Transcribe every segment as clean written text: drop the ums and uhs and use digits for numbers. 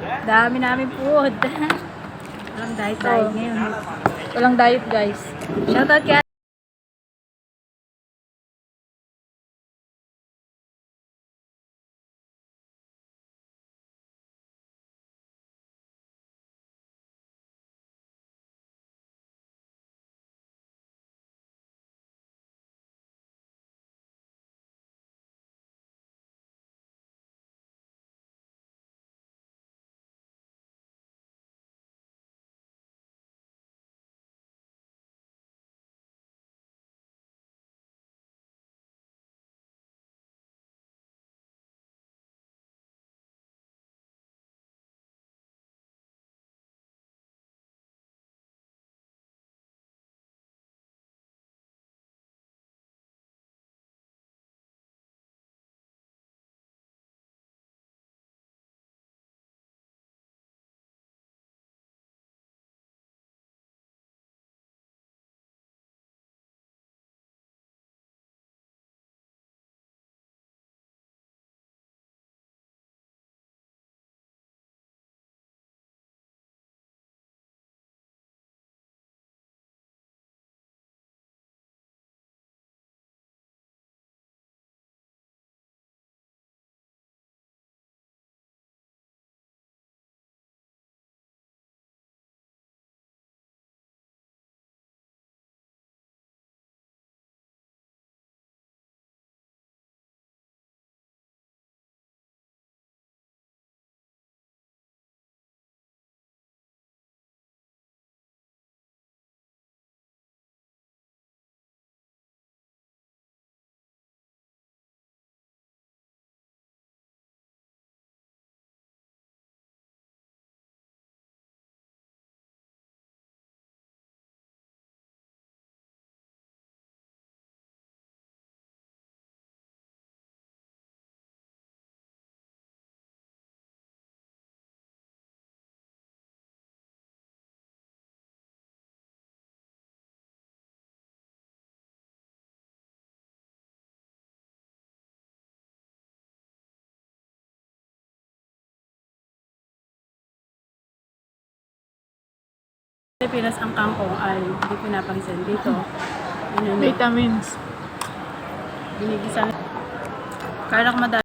Dami namin food. Walang diet So, ngayon. walang diet guys. Shoutout kay Pilipinas ang kangkong ay hindi pinapangisan dito. Vitamins. Binigisa. Karak madami.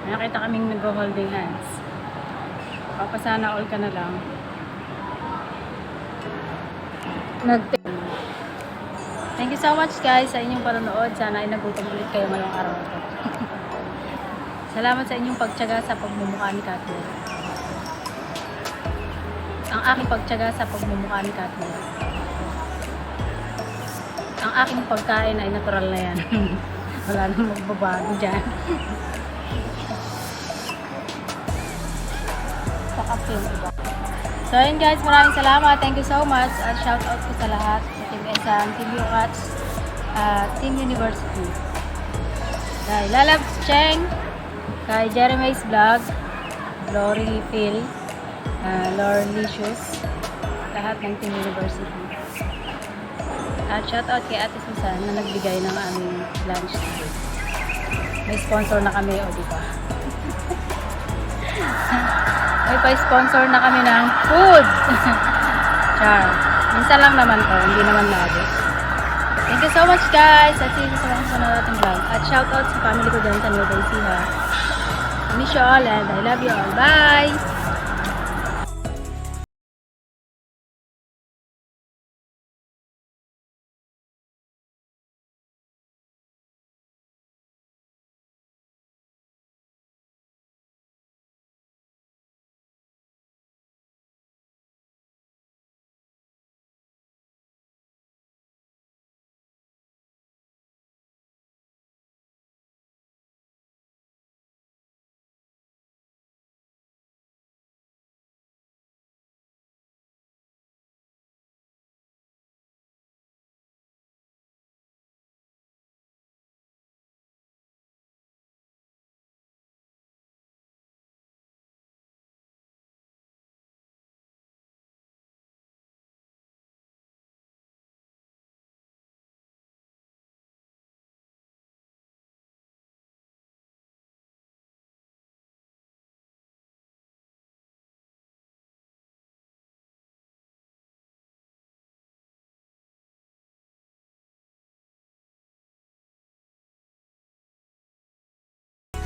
May nakita kaming nag-holding hands. Papasana all ka na lang. Thank you so much guys sa inyong panonood. Sana ay nagutom ulit kayo ngayong araw ito. Salamat sa inyong pagtiyaga sa pagmumukha ni Katniss. Ang aking pagtiyaga sa pagmumukha ni Katniss. Ang aking pagkain ay natural na yan. Wala nang magbabago dyan. Pakap yung iba. So yun guys, maraming salamat. Thank you so much. At shout out ko sa lahat. Sa Team Esang, Team Yukats, Team University. Kay Lalabs Cheng, kay Jeremy's Vlog, Glory Phil, Lorlicious, lahat ng Team University. At shout out kay Ate Susan na nagbigay ng aming lunch today. May sponsor na kami, o diba? May pa-sponsor na kami ng food. Char. Minsan lang naman to, hindi naman lagi. Thank you so much guys. At see you sa mga sunod nating vlog. At shout out sa family ko dyan sa Nueva Ecija. I miss you all and I love you all. Bye!